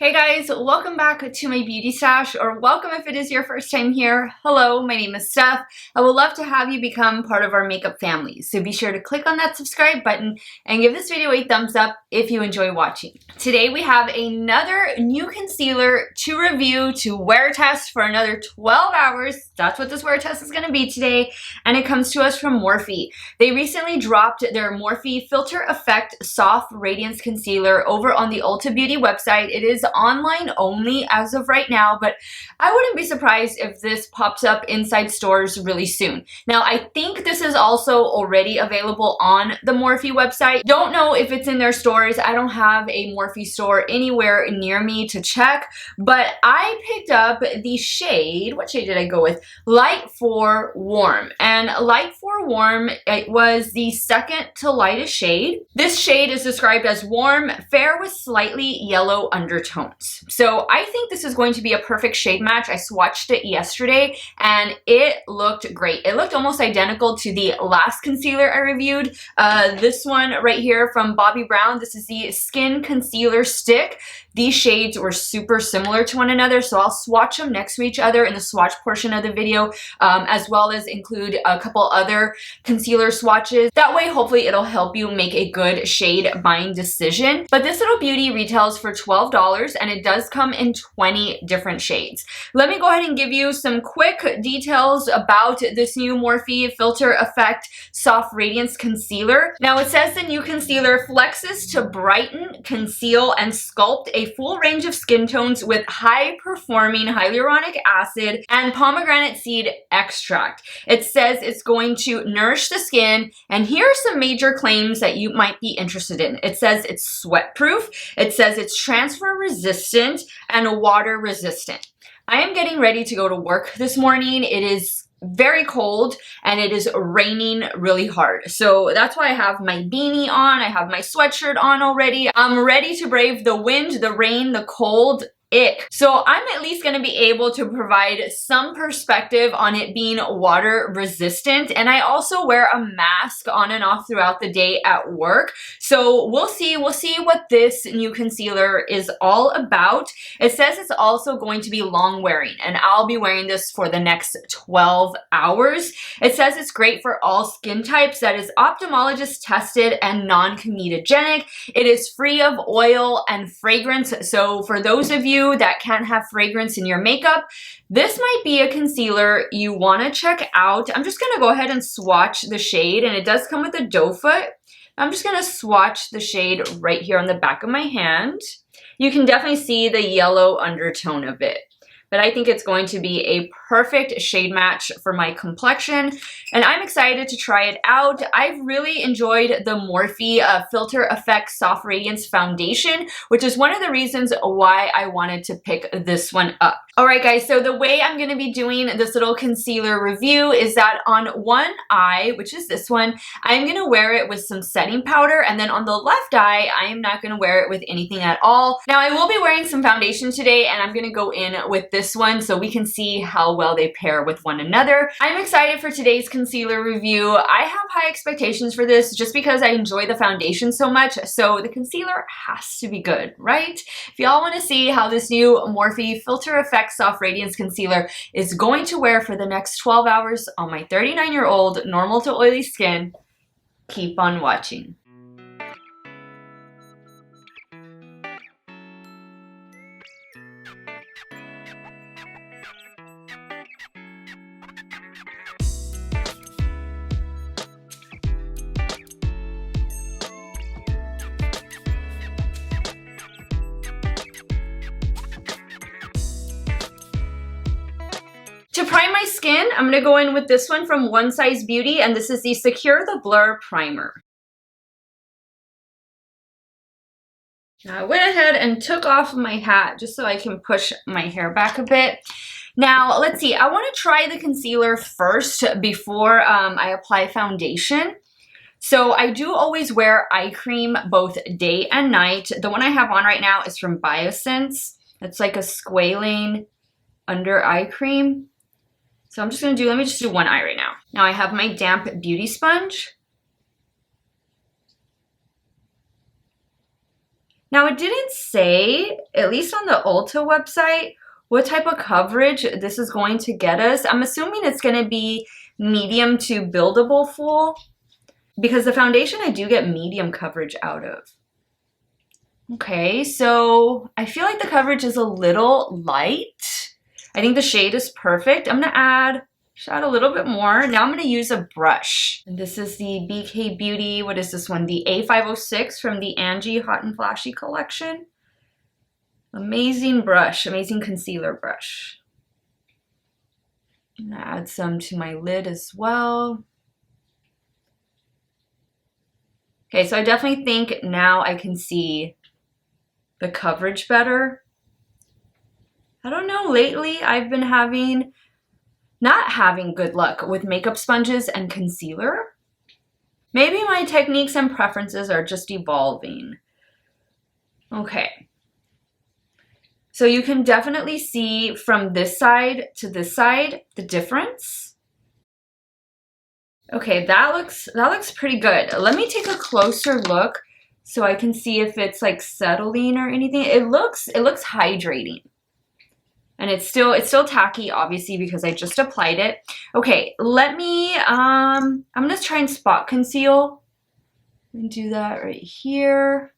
Hey guys, welcome back to my beauty stash, or welcome if it is your first time here. Hello, my name is Steff. I would love to have you become part of our makeup family. So be sure to click on that subscribe button and give this video a thumbs up if you enjoy watching. Today we have another new concealer to review, to wear test for another 12 hours. That's what this wear test is going to be today. And it comes to us from Morphe. They recently dropped their Morphe Filter Effect Soft Radiance Concealer over on the Ulta Beauty website. It is online only as of right now, but I wouldn't be surprised if this pops up inside stores really soon. Now, I think this is also already available on the Morphe website. Don't know if it's in their stores. I don't have a Morphe store anywhere near me to check, but I picked up the shade. What shade did I go with? Light for Warm. And Light for Warm, it was the second to lightest shade. This shade is described as warm, fair with slightly yellow undertones. So I think this is going to be a perfect shade match. I swatched it yesterday and it looked great. It looked almost identical to the last concealer I reviewed. This one right here from Bobbi Brown. This is the Skin Concealer Stick. These shades were super similar to one another, so I'll swatch them next to each other in the swatch portion of the video, as well as include a couple other concealer swatches. That way, hopefully, it'll help you make a good shade buying decision. But this little beauty retails for $12, and it does come in 20 different shades. Let me go ahead and give you some quick details about this new Morphe Filter Effect Soft Radiance Concealer. Now, it says the new concealer flexes to brighten, conceal, and sculpt a full range of skin tones with high-performing hyaluronic acid and pomegranate seed extract. It says it's going to nourish the skin, and here are some major claims that you might be interested in. It says it's sweat-proof, it says it's transfer-resistant, and water-resistant. I am getting ready to go to work this morning. It is very cold and it is raining really hard. So that's why I have my beanie on. I have my sweatshirt on already. I'm ready to brave the wind, the rain, the cold. Ick. So I'm at least going to be able to provide some perspective on it being water resistant. And I also wear a mask on and off throughout the day at work. So we'll see what this new concealer is all about. It says it's also going to be long wearing, and I'll be wearing this for the next 12 hours. It says it's great for all skin types, that is ophthalmologist tested and non-comedogenic. It is free of oil and fragrance. So for those of you that can't have fragrance in your makeup, this might be a concealer you want to check out. I'm just going to go ahead and swatch the shade, and it does come with a doe foot. I'm just going to swatch the shade right here on the back of my hand. You can definitely see the yellow undertone of it, but I think it's going to be a perfect shade match for my complexion, and I'm excited to try it out. I've really enjoyed the Morphe Filter Effect Soft Radiance Foundation, which is one of the reasons why I wanted to pick this one up. Alright guys, so the way I'm going to be doing this little concealer review is that on one eye, which is this one, I'm going to wear it with some setting powder, and then on the left eye, I am not going to wear it with anything at all. Now, I will be wearing some foundation today, and I'm going to go in with this one so we can see how well they pair with one another. I'm excited for today's concealer review. I have high expectations for this just because I enjoy the foundation so much, so the concealer has to be good, right? If y'all want to see how this new Morphe Filter Effect Soft Radiance Concealer is going to wear for the next 12 hours on my 39-year-old normal to oily skin, keep on watching. To prime my skin, I'm going to go in with this one from One Size Beauty, and this is the Secure the Blur Primer. Now, I went ahead and took off my hat just so I can push my hair back a bit. Now, let's see. I want to try the concealer first before I apply foundation. So I do always wear eye cream both day and night. The one I have on right now is from Biossance. It's like a squalane under eye cream. So I'm just going to let me just do one eye right now. Now I have my damp beauty sponge. Now it didn't say, at least on the Ulta website, what type of coverage this is going to get us. I'm assuming it's going to be medium to buildable full, because the foundation I do get medium coverage out of. Okay, so I feel like the coverage is a little light. I think the shade is perfect. I'm gonna add a little bit more. Now I'm gonna use a brush. And this is the BK Beauty, what is this one? The A506 from the Angie Hot and Flashy collection. Amazing brush, amazing concealer brush. I'm gonna add some to my lid as well. Okay, so I definitely think now I can see the coverage better. I don't know, lately I've been not having good luck with makeup sponges and concealer. Maybe my techniques and preferences are just evolving. Okay. So you can definitely see from this side to this side the difference. Okay, that looks pretty good. Let me take a closer look so I can see if it's like settling or anything. It looks hydrating. And it's still tacky, obviously, because I just applied it. Okay, let me I'm gonna try and spot conceal. And do that right here.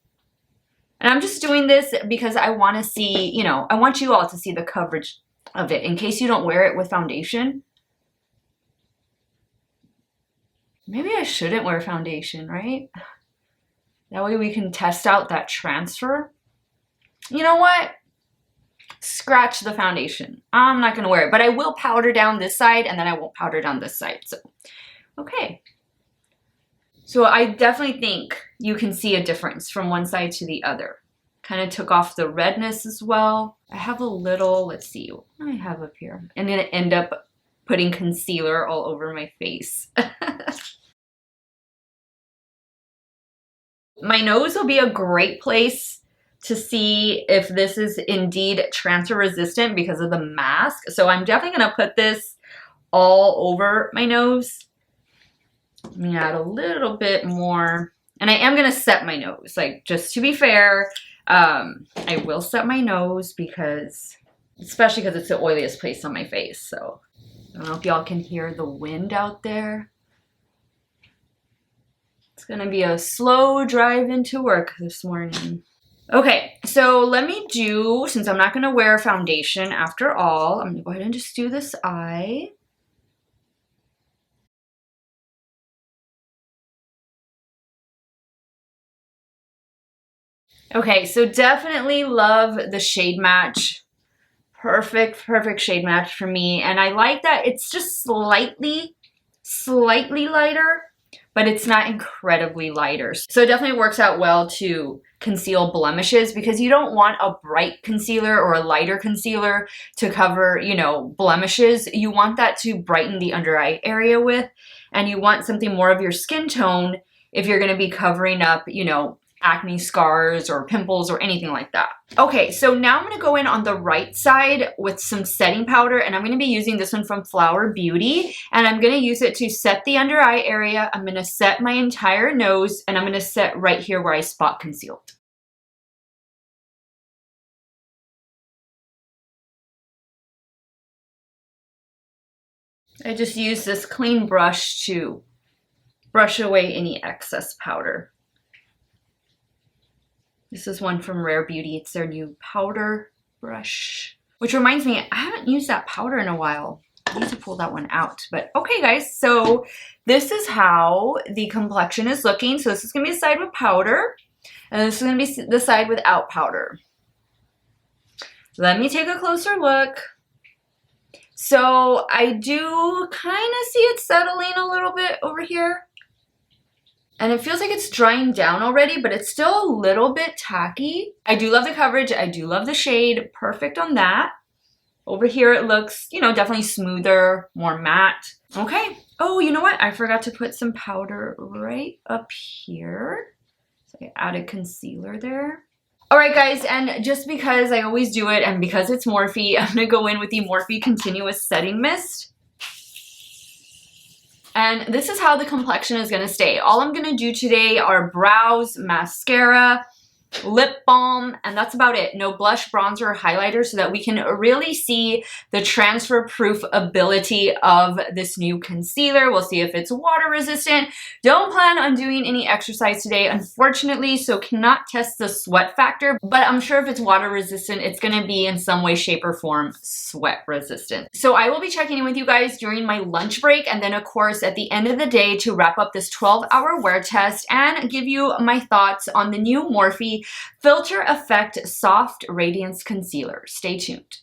And I'm just doing this because I want to see, you know, I want you all to see the coverage of it in case you don't wear it with foundation. Maybe I shouldn't wear foundation, right? That way we can test out that transfer. You know what? Scratch the foundation. I'm not going to wear it, but I will powder down this side and then I won't powder down this side. So, okay. So I definitely think you can see a difference from one side to the other. Kind of took off the redness as well. I have a little, let's see, what do I have up here? I'm going to end up putting concealer all over my face. My nose will be a great place to see if this is indeed transfer resistant because of the mask. So I'm definitely going to put this all over my nose. Let me add a little bit more. And I am going to set my nose. Like, just to be fair, I will set my nose because, especially because it's the oiliest place on my face. So I don't know if y'all can hear the wind out there. It's going to be a slow drive into work this morning. Okay, so let me do, since I'm not going to wear foundation after all, I'm going to go ahead and just do this eye. Okay, so definitely love the shade match. Perfect shade match for me. And I like that it's just slightly lighter, but it's not incredibly lighter. So it definitely works out well to conceal blemishes because you don't want a bright concealer or a lighter concealer to cover, you know, blemishes. You want that to brighten the under eye area with, and you want something more of your skin tone if you're going to be covering up, you know, acne scars or pimples or anything like that. Okay, so now I'm going to go in on the right side with some setting powder, and I'm going to be using this one from Flower Beauty, and I'm going to use it to set the under eye area. I'm going to set my entire nose, and I'm going to set right here where I spot concealed. I just use this clean brush to brush away any excess powder. This is one from Rare Beauty. It's their new powder brush. Which reminds me, I haven't used that powder in a while. I need to pull that one out. But okay, guys, so this is how the complexion is looking. So this is going to be the side with powder, and this is going to be the side without powder. Let me take a closer look. So I do kind of see it settling a little bit over here. And it feels like it's drying down already, but it's still a little bit tacky. I do love the coverage. I do love the shade. Perfect on that. Over here it looks, you know, definitely smoother, more matte. Okay. Oh, you know what? I forgot to put some powder right up here. So I added concealer there. All right, guys, and just because I always do it and because it's Morphe, I'm going to go in with the Morphe Continuous Setting Mist. And this is how the complexion is going to stay. All I'm going to do today are brows, mascara, lip balm, and that's about it. No blush, bronzer, or highlighter, so that we can really see the transfer proof ability of this new concealer. We'll see if it's water resistant. Don't plan on doing any exercise today, unfortunately, so cannot test the sweat factor, but I'm sure if it's water resistant, it's gonna be in some way, shape, or form sweat resistant. So I will be checking in with you guys during my lunch break, and then of course at the end of the day to wrap up this 12-hour wear test and give you my thoughts on the new Morphe Filter Effect Soft Radiance Concealer. Stay tuned.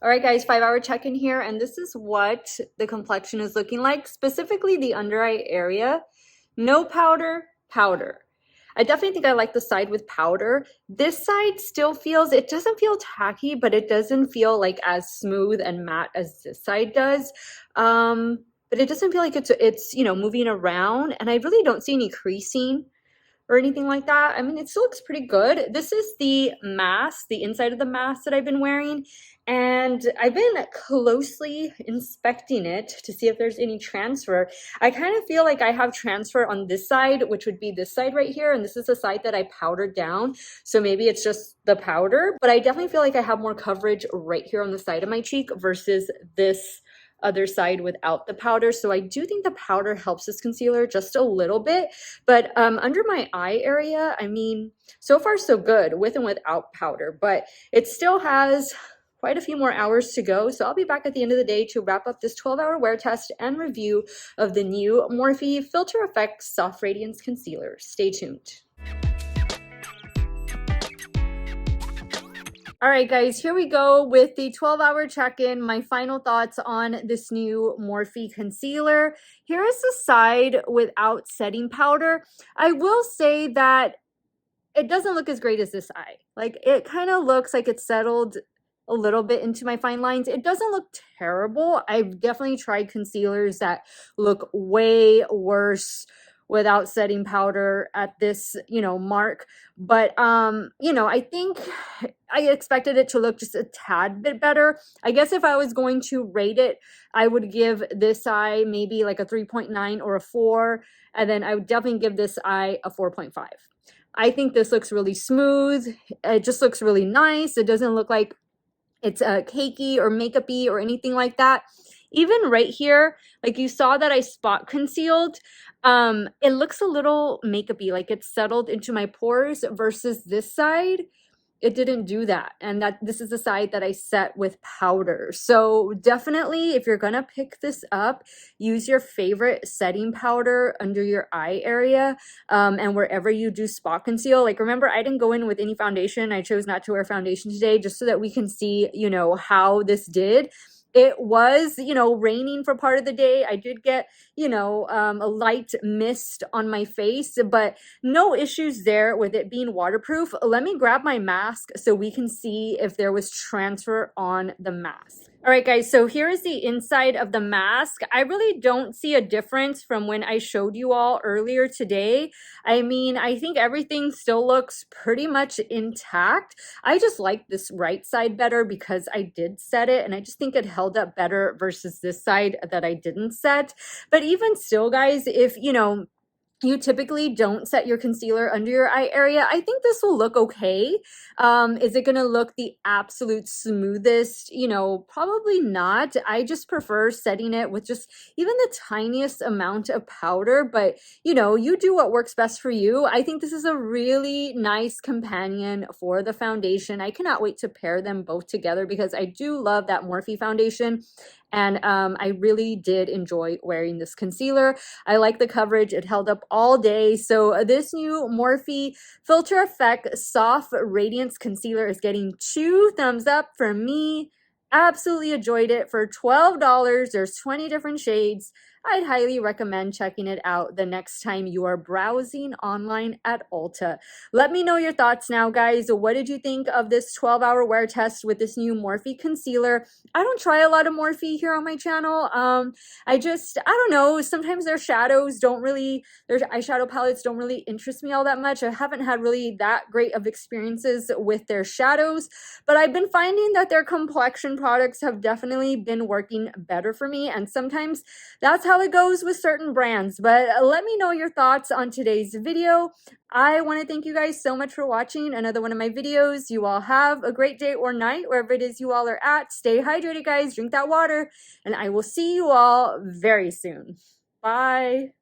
All right, guys, 5-hour check-in here, and this is what the complexion is looking like, specifically the under eye area. No powder, powder. I definitely think I like the side with powder. This side still feels, it doesn't feel tacky, but it doesn't feel like as smooth and matte as this side does. But it doesn't feel like it's you know, moving around, and I really don't see any creasing or anything like that. I mean, it still looks pretty good. This is the mask, the inside of the mask that I've been wearing, and I've been closely inspecting it to see if there's any transfer. I kind of feel like I have transfer on this side, which would be this side right here, and this is the side that I powdered down, so maybe it's just the powder, but I definitely feel like I have more coverage right here on the side of my cheek versus this other side without the powder. So I do think the powder helps this concealer just a little bit, but under my eye area, I mean, so far so good with and without powder, but it still has quite a few more hours to go. So I'll be back at the end of the day to wrap up this 12-hour wear test and review of the new Morphe Filter Effects Soft Radiance Concealer. Stay tuned. All right, guys, here we go with the 12-hour check-in, my final thoughts on this new Morphe concealer. Here is the side without setting powder. I will say that it doesn't look as great as this eye. Like, it kind of looks like it's settled a little bit into my fine lines. It doesn't look terrible. I've definitely tried concealers that look way worse without setting powder at this, you know, mark. But, you know, I think I expected it to look just a tad bit better. I guess if I was going to rate it, I would give this eye maybe like a 3.9 or a 4. And then I would definitely give this eye a 4.5. I think this looks really smooth. It just looks really nice. It doesn't look like it's cakey or makeup-y or anything like that. Even right here, like you saw that I spot concealed, it looks a little makeup-y, like it's settled into my pores versus this side. It didn't do that. And this is the side that I set with powder. So definitely, if you're gonna pick this up, use your favorite setting powder under your eye area, and wherever you do spot conceal. Like, remember, I didn't go in with any foundation. I chose not to wear foundation today just so that we can see, you know, how this did. It was, you know, raining for part of the day. I did get, you know, a light mist on my face, but no issues there with it being waterproof. Let me grab my mask so we can see if there was transfer on the mask. All right, guys, so here is the inside of the mask. I really don't see a difference from when I showed you all earlier today. I mean, I think everything still looks pretty much intact. I just like this right side better because I did set it, and I just think it held up better versus this side that I didn't set. But even still, guys, if, you know, you typically don't set your concealer under your eye area, I think this will look okay. Is it gonna look the absolute smoothest? You know, probably not. I just prefer setting it with just even the tiniest amount of powder, but you know, you do what works best for you. I think this is a really nice companion for the foundation. I cannot wait to pair them both together because I do love that Morphe foundation. And I really did enjoy wearing this concealer. I like the coverage. It held up all day. So this new Morphe Filter Effect Soft Radiance Concealer is getting 2 thumbs up from me. Absolutely enjoyed it. For $12, there's 20 different shades. I'd highly recommend checking it out the next time you are browsing online at Ulta. Let me know your thoughts now, guys. What did you think of this 12-hour wear test with this new Morphe concealer? I don't try a lot of Morphe here on my channel. I don't know, sometimes their shadows don't really, their eyeshadow palettes don't really interest me all that much. I haven't had really that great of experiences with their shadows, but I've been finding that their complexion products have definitely been working better for me, and sometimes that's how it goes with certain brands. But let me know your thoughts on today's video. I want to thank you guys so much for watching another one of my videos. You all have a great day or night, wherever it is you all are at. Stay hydrated, guys. Drink that water. And I will see you all very soon. Bye.